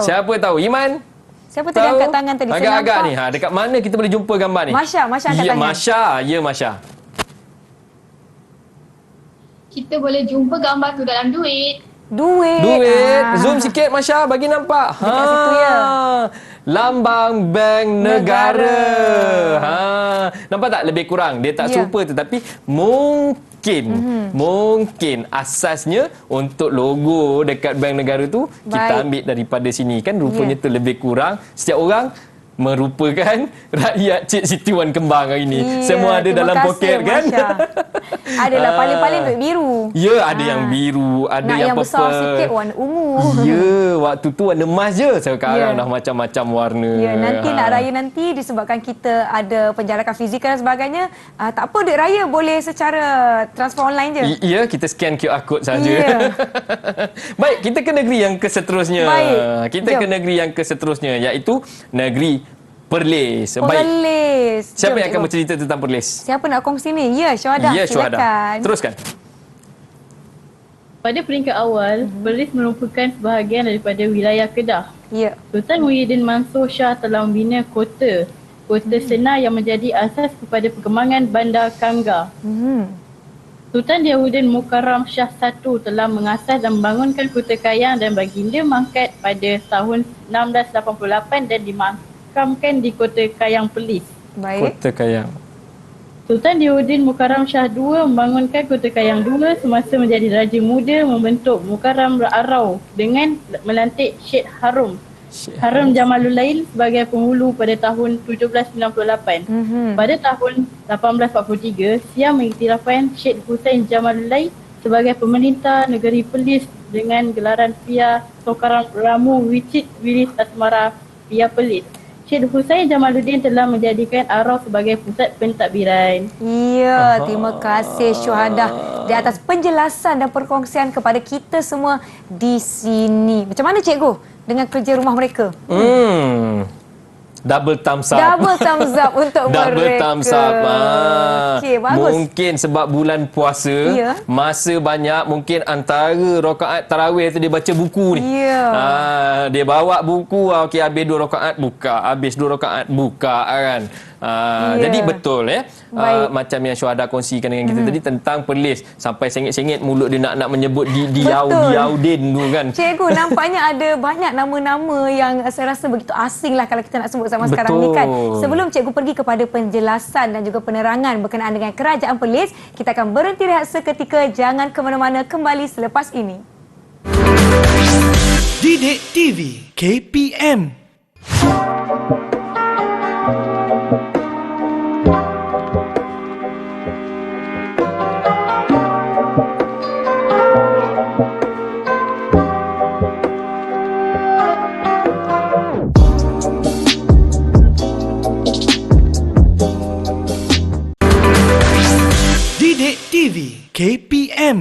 Siapa tahu? Iman? Siapa tadi angkat tangan tadi? Agak-agak ni. Dekat mana kita boleh jumpa gambar ni? Masya angkat tangan. Masya. Kita boleh jumpa gambar tu dalam duit. Zoom sikit Masya, bagi nampak. Dekat situ ya. Lambang Bank Negara. Nampak tak lebih kurang? Dia tak serupa tetapi mungkin asasnya untuk logo dekat Bank Negara tu kita ambil daripada sini kan, rupanya tu lebih kurang setiap orang merupakan rakyat Cik Siti Wan Kembang hari ini. Semua ada dalam poket kan? Adalah paling-paling duit biru. Ya, ada yang biru, ada yang besar sikit warna ungu. Ya, waktu tu warna emas je. Sekarang dah macam-macam warna. Ya, nanti nak raya nanti disebabkan kita ada penjarakan fizikal dan sebagainya, tak apa, duit raya boleh secara transfer online je. Ya, kita scan QR code saja. Baik, kita ke negeri yang keseterusnya. Ke negeri yang keseterusnya iaitu negeri Perlis. Siapa yang akan bercerita tentang Perlis? Siapa nak kongsi ni? Ya, Syuhada. Silakan. Teruskan. Pada peringkat awal, Perlis merupakan sebahagian daripada wilayah Kedah. Ya. Sultan Muhyiddin Mansur Shah telah membina kota Senar yang menjadi asas kepada perkembangan Bandar Kanggar. Sultan Diyahuddin Mukarram Shah I telah mengasas dan membangunkan Kota Kayang dan baginda mangkat pada tahun 1688 dan dimakamkan di Kota Kayang Perlis. Kota Kayang. Sultan Diyahuddin Mukarram Shah II membangunkan Kota Kayang II semasa menjadi Raja Muda, membentuk Mukarram Arau dengan melantik Syed Harum Jamalulain sebagai penghulu pada tahun 1798. Pada tahun 1843, Siam mengiktirafkan Syed Hussein Jamalulain sebagai pemerintah negeri Perlis dengan gelaran Pia Sokaram Ramu Wicit Wilis Asmara Pia Perlis. Syed Hussein Jamaluddin telah menjadikan Arau sebagai pusat pentadbiran. Ya, terima kasih Syuhada di atas penjelasan dan perkongsian kepada kita semua di sini. Macam mana cikgu dengan kerja rumah mereka? Double thumbs up. Double thumbs up untuk mereka. Double thumbs up. Okey, bagus. Mungkin sebab bulan puasa, masa banyak, mungkin antara rakaat tarawih tu dia baca buku ni. Dia bawa buku, okey, habis 2 rakaat buka, habis 2 rakaat buka kan. Jadi betul macam yang Syuhada kongsikan dengan kita tadi tentang Perlis, sampai sengit-sengit mulut dia nak menyebut Diyaudin tu kan. Cikgu, nampaknya ada banyak nama-nama yang saya rasa begitu asing lah kalau kita nak sebut sama sekarang ni kan. Sebelum cikgu pergi kepada penjelasan dan juga penerangan berkenaan dengan Kerajaan Perlis, kita akan berhenti rehat seketika. Jangan ke mana-mana, kembali selepas ini. Didik TV KPM. Didik TV KPM.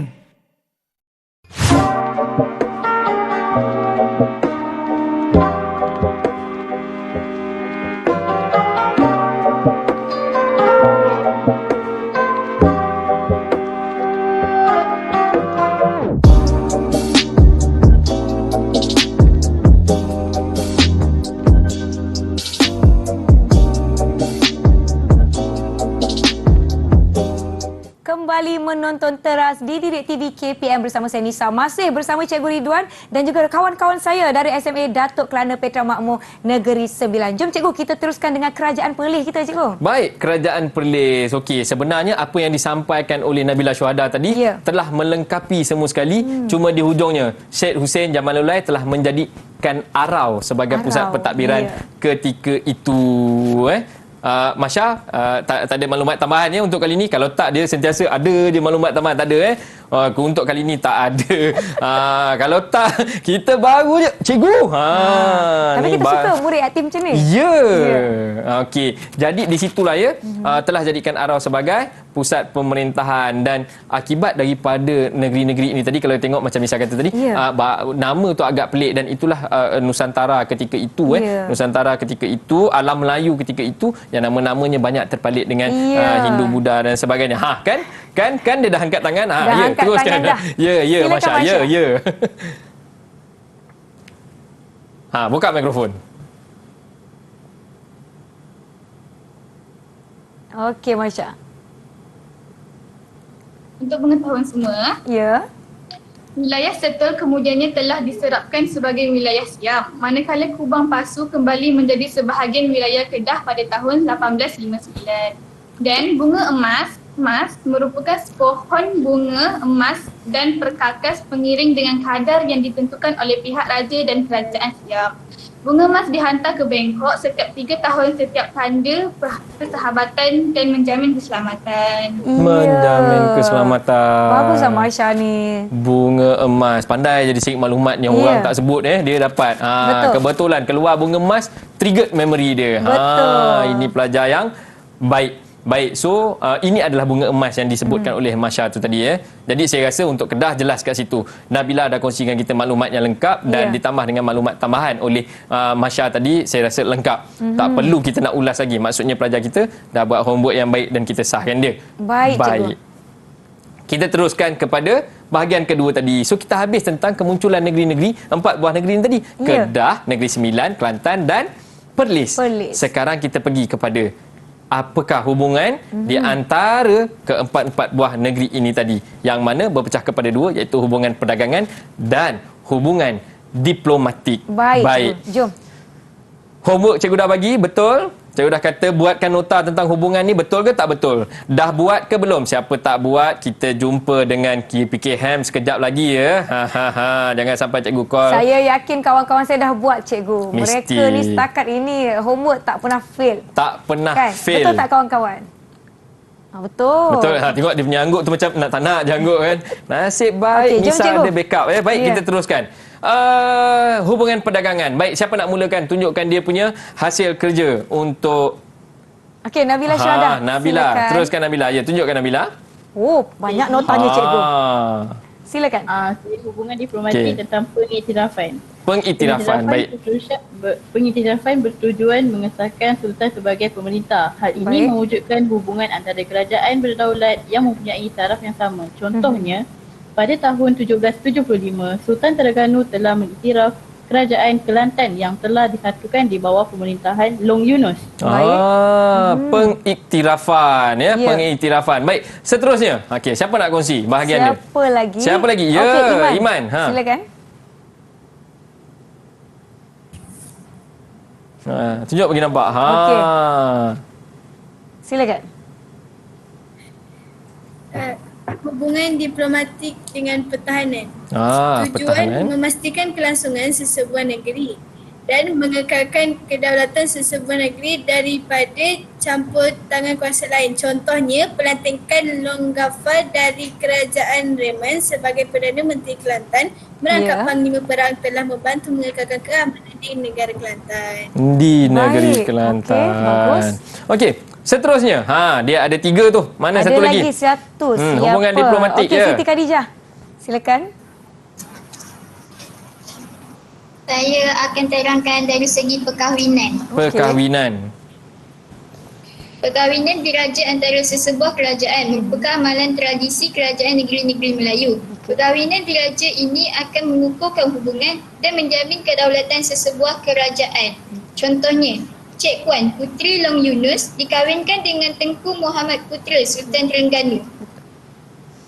Kembali menonton teras di Didik TV KPM bersama saya Nisa, masih bersama Cikgu Ridwan dan juga kawan-kawan saya dari SMA Datuk Kelana Petra Makmur Negeri Sembilan. Jom cikgu, kita teruskan dengan Kerajaan Perlis kita, cikgu. Baik, Kerajaan Perlis. Okey, sebenarnya apa yang disampaikan oleh Nabila Syuhada tadi telah melengkapi semua sekali. Cuma di hujungnya Syed Hussein Jamalulain telah menjadikan Arau sebagai pusat pentadbiran ketika itu. Masya, tak ada maklumat tambahan ya untuk kali ini. Kalau tak, dia sentiasa ada je maklumat tambahan. Tak ada untuk kali ini tak ada. Kalau tak, kita baru je cikgu. Tapi kita suka murid aktif macam ni. Ya. Okey. Jadi di situlah ya telah jadikan Arau sebagai pusat pemerintahan, dan akibat daripada negeri-negeri ini tadi, kalau tengok macam Misha kata tadi, nama tu agak pelik, dan itulah Nusantara ketika itu Nusantara ketika itu, alam Melayu ketika itu, yang nama-namanya banyak terpalit dengan Hindu, Buddha dan sebagainya. Kan dia dah angkat tangan. Dah angkat teruskan. tangan dah. Ya Masya. Masya. Ya. Buka mikrofon. Okey, Masya. Untuk pengetahuan semua, Ya. wilayah Setul kemudiannya telah diserapkan sebagai wilayah Siam, manakala Kubang Pasu kembali menjadi sebahagian wilayah Kedah pada tahun 1859. Dan bunga emas merupakan pohon bunga emas dan perkakas pengiring dengan kadar yang ditentukan oleh pihak raja dan kerajaan Siam. Bunga emas dihantar ke Bangkok setiap 3 tahun setiap tanda persahabatan dan menjamin keselamatan. Menjamin keselamatan. Baguslah Masya ni. Bunga emas. Pandai jadi sikit maklumat yang orang tak sebut dia dapat. Betul. Kebetulan keluar bunga emas, triggered memory dia. Betul. Ini pelajar yang baik. So ini adalah bunga emas yang disebutkan oleh Masya tu tadi ya. Jadi saya rasa untuk Kedah jelas kat situ. Nabila dah kongsikan kita maklumat yang lengkap, dan ditambah dengan maklumat tambahan oleh Masya tadi, saya rasa lengkap. Tak perlu kita nak ulas lagi. Maksudnya pelajar kita dah buat homework yang baik dan kita sahkan dia. Baik. Cikgu. Kita teruskan kepada bahagian kedua tadi. So kita habis tentang kemunculan negeri-negeri, 4 buah negeri ni tadi. Kedah, Negeri Sembilan, Kelantan dan Perlis. Sekarang kita pergi kepada apakah hubungan di antara keempat-empat buah negeri ini tadi, yang mana berpecah kepada 2, iaitu hubungan perdagangan dan hubungan diplomatik. Baik. Jom. Homework cikgu dah bagi, betul? Cikgu dah kata buatkan nota tentang hubungan ni, betul ke tak betul? Dah buat ke belum? Siapa tak buat, kita jumpa dengan PKM sekejap lagi ya. Jangan sampai cikgu call. Saya yakin kawan-kawan saya dah buat, cikgu. Mesti. Mereka ni setakat ini homework tak pernah fail. Tak pernah fail. Betul tak kawan-kawan? Betul. Betul. Tengok dia punya angguk tu macam nak tak nak je angguk kan. Nasib baik Nisa ada backup. Baik, kita teruskan. Hubungan perdagangan. Baik, siapa nak mulakan? Tunjukkan dia punya hasil kerja untuk... Okey, Nabila Syahada. Nabila. Silakan. Teruskan Nabila. Ya, tunjukkan Nabila. Oh, banyak notanya cikgu. Silakan. Hubungan diplomatik tentang pengiktirafan. Pengiktirafan, baik. Pengiktirafan bertujuan mengesahkan Sultan sebagai pemerintah. Hal ini mewujudkan hubungan antara kerajaan berdaulat yang mempunyai taraf yang sama. Contohnya, pada tahun 1775, Sultan Terengganu telah mengiktiraf kerajaan Kelantan yang telah disatukan di bawah pemerintahan Long Yunus. Pengiktirafan ya, pengiktirafan. Baik, seterusnya. Okey, siapa nak kongsi bahagian dia? Siapa lagi? Ya, okay, Iman. Silakan. Tunjuk bagi nampak. Okey. Silakan. Hubungan diplomatik dengan pertahanan. Tujuan memastikan kelangsungan sesebuah negeri dan mengekalkan kedaulatan sesebuah negeri daripada campur tangan kuasa lain. Contohnya, pelantikan Long Ghaffar dari kerajaan Reman sebagai Perdana Menteri Kelantan merangkap Panglima Perang telah membantu mengekalkan keamanan di negara Kelantan. Di negeri Kelantan. Okey, bagus. Okey, seterusnya. Dia ada 3 tu. Mana satu lagi? Ada lagi satu. Hubungan diplomatik. Okey, Siti Khadijah. Silakan. Saya akan terangkan dari segi perkahwinan. Perkahwinan. Perkahwinan diraja antara sesebuah kerajaan merupakan amalan tradisi kerajaan negeri-negeri Melayu. Perkahwinan diraja ini akan mengukuhkan hubungan dan menjamin kedaulatan sesebuah kerajaan. Contohnya, Cik Puan, Puteri Long Yunus dikahwinkan dengan Tengku Muhammad Putra Sultan Terengganu.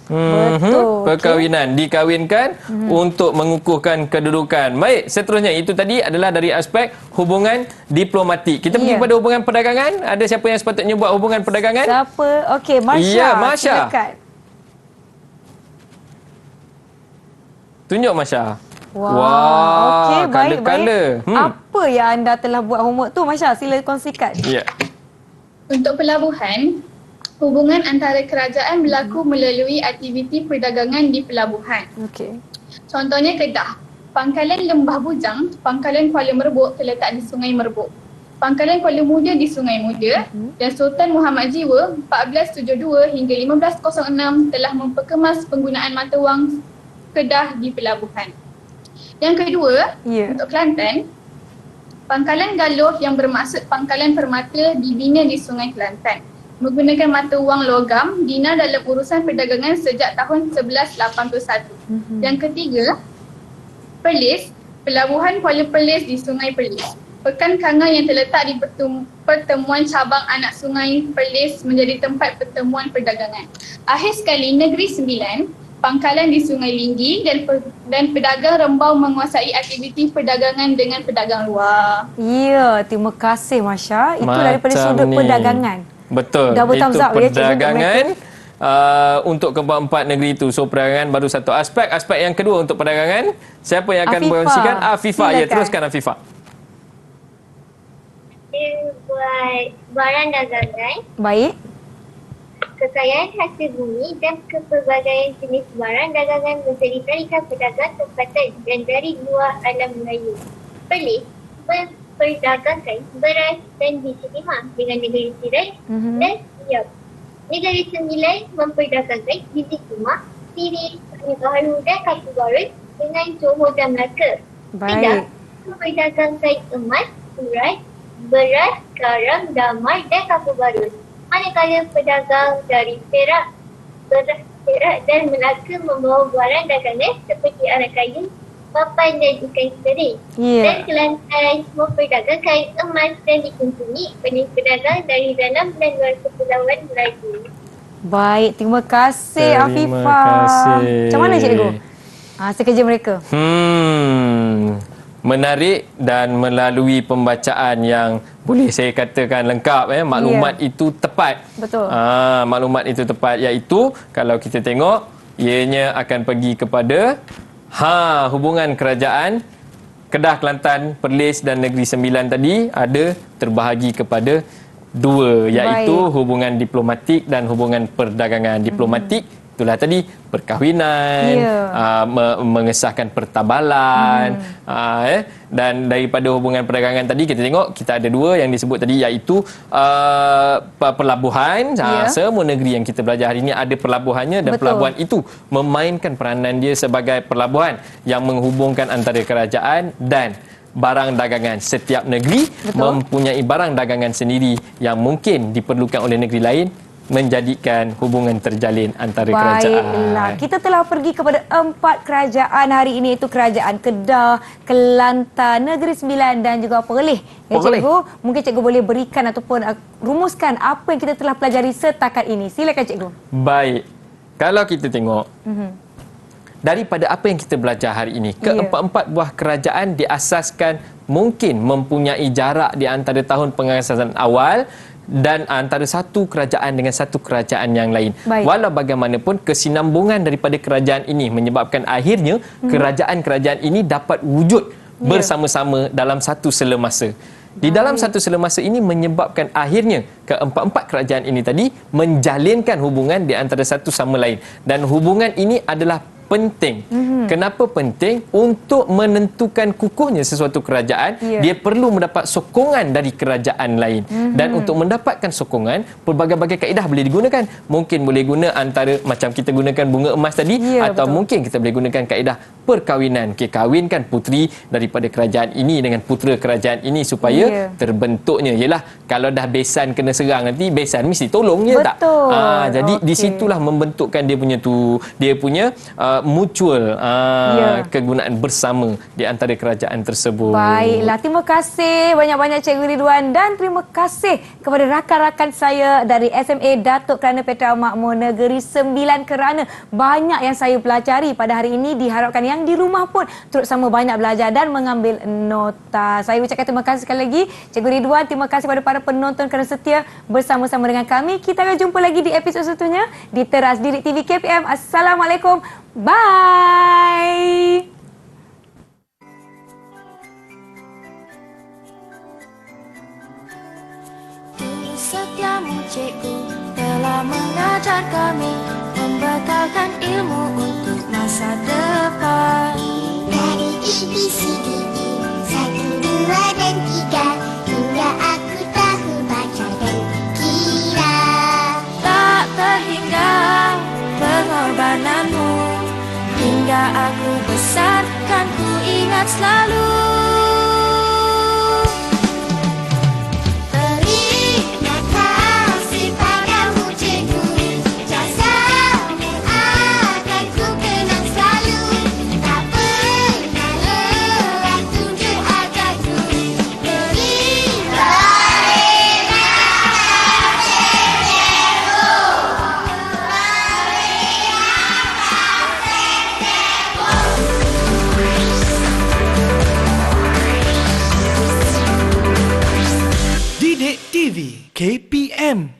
Perkahwinan dikahwinkan untuk mengukuhkan kedudukan. Baik, seterusnya itu tadi adalah dari aspek hubungan diplomatik. Kita pergi kepada hubungan perdagangan. Ada siapa yang sepatutnya buat hubungan perdagangan? Siapa? Okey, Masya. Ya, Masya. Silakan. Tunjuk Masya. Okey, baik. Kala-kala. Apa yang anda telah buat homework tu, Masya? Sila kongsikan. Saya Untuk pelabuhan, hubungan antara kerajaan berlaku melalui aktiviti perdagangan di pelabuhan. Okey. Contohnya Kedah. Pangkalan Lembah Bujang, Pangkalan Kuala Merbuk terletak di Sungai Merbuk. Pangkalan Kuala Muda di Sungai Muda dan Sultan Muhammad Jiwa 1472 hingga 1506 telah memperkemas penggunaan mata wang Kedah di pelabuhan. Yang kedua, untuk Kelantan, Pangkalan Galuh yang bermaksud pangkalan permata dibina di Sungai Kelantan. Menggunakan mata wang logam, dinar dalam urusan perdagangan sejak tahun 1181. Yang ketiga, Perlis, Pelabuhan Kuala Perlis di Sungai Perlis. Pekan Kangan yang terletak di pertemuan cabang anak Sungai Perlis menjadi tempat pertemuan perdagangan. Akhir sekali, Negeri Sembilan, pangkalan di Sungai Linggi dan pedagang Rembau menguasai aktiviti perdagangan dengan pedagang luar. Ya, terima kasih Masya. Itu daripada sudut perdagangan. Betul. Double thumbs Itu up ya, cikgu, perdagangan untuk keempat-empat negeri itu. So perdagangan baru satu aspek. Aspek yang kedua untuk perdagangan, siapa yang akan berkongsikan? Afifah. Ya, teruskan Afifah. Buat barang dagangan, Baik. kekayaan hasil bumi dan kepelbagaian jenis barang dagangan menjadi tarikan pedagang tempatan dan dari luar alam Melayu. Perlis memperdagangkan beras dan biji timah dengan negeri tirai dan Siap. Negeri Sembilan memperdagangkan biji timah, sirih, baharu dan kapu barut dengan Johor dan Melaka. Kedah memperdagangkan emas, urat, beras, garam, damai dan kapu barut. Manakala pedagang dari Perak, beras, Perak dan Melaka membawa barang dagangan seperti arak kayu, papan dan ikan seri. Dan Kelantan memperdagangkan emas dan dikunjungi oleh pedagang dari dalam dan luar kepulauan Melayu. Baik, terima kasih Terima Afifah. kasih. Macam mana cikgu? Sekerja mereka. Menarik dan melalui pembacaan yang boleh saya katakan lengkap, maklumat itu tepat. Betul. Maklumat itu tepat, iaitu kalau kita tengok ianya akan pergi kepada hubungan kerajaan Kedah, Kelantan, Perlis dan Negeri Sembilan tadi ada terbahagi kepada dua, iaitu hubungan diplomatik dan hubungan perdagangan. Diplomatik itulah tadi perkahwinan, mengesahkan pertabalan, dan daripada hubungan perdagangan tadi kita tengok kita ada dua yang disebut tadi, iaitu pelabuhan. Semua negeri yang kita belajar hari ini ada pelabuhannya, dan pelabuhan itu memainkan peranan dia sebagai pelabuhan yang menghubungkan antara kerajaan dan barang dagangan. Setiap negeri mempunyai barang dagangan sendiri yang mungkin diperlukan oleh negeri lain, menjadikan hubungan terjalin antara kerajaan. Baiklah, kita telah pergi kepada 4 kerajaan hari ini, iaitu Kerajaan Kedah, Kelantan, Negeri Sembilan dan juga Perlis. Cikgu, mungkin cikgu boleh berikan ataupun rumuskan apa yang kita telah pelajari setakat ini. Silakan cikgu. Baik. Kalau kita tengok daripada apa yang kita belajar hari ini, keempat-empat buah kerajaan diasaskan mungkin mempunyai jarak di antara tahun pengasasan awal dan antara satu kerajaan dengan satu kerajaan yang lain. Walau bagaimanapun, kesinambungan daripada kerajaan ini menyebabkan akhirnya kerajaan-kerajaan ini dapat wujud bersama-sama dalam satu selemasa. Di dalam satu selemasa ini menyebabkan akhirnya keempat-empat kerajaan ini tadi menjalinkan hubungan di antara satu sama lain. Dan hubungan ini adalah penting. Kenapa penting? Untuk menentukan kukuhnya sesuatu kerajaan, dia perlu mendapat sokongan dari kerajaan lain. Dan untuk mendapatkan sokongan, pelbagai-bagai kaedah boleh digunakan. Mungkin boleh guna antara macam kita gunakan bunga emas tadi, atau mungkin kita boleh gunakan kaedah perkahwinan. Kahwinkan puteri daripada kerajaan ini dengan putera kerajaan ini supaya terbentuknya. Yelah, kalau dah besan kena serang nanti, besan mesti tolong, ya tak? Jadi di situlah membentukkan dia punya mutual kegunaan bersama di antara kerajaan tersebut. Baiklah, terima kasih banyak-banyak Cikgu Ridwan, dan terima kasih kepada rakan-rakan saya dari SMA Datuk Kerana Petra Makmur Negeri Sembilan, kerana banyak yang saya pelajari pada hari ini. Diharapkan yang di rumah pun turut sama banyak belajar dan mengambil nota. Saya ucapkan terima kasih sekali lagi Cikgu Ridwan. Terima kasih kepada para penonton kerana setia bersama-sama dengan kami. Kita akan jumpa lagi di episod seterusnya di Teras Didik TV KPM. Assalamualaikum. Bye. setiamu cikgu telah mengajar kami, membekalkan ilmu untuk masa depan. Dari ABCD 1, 2 dan 3 hingga aku tahu baca dan kira. Tak terhingga pengorbananmu, hingga aku besar kan ku ingat selalu. Terima kasih padamu cikgu, jasamu akan ku kenang selalu. Tak pernah lelah tunjuk ajarku. Terima Didik TV KPM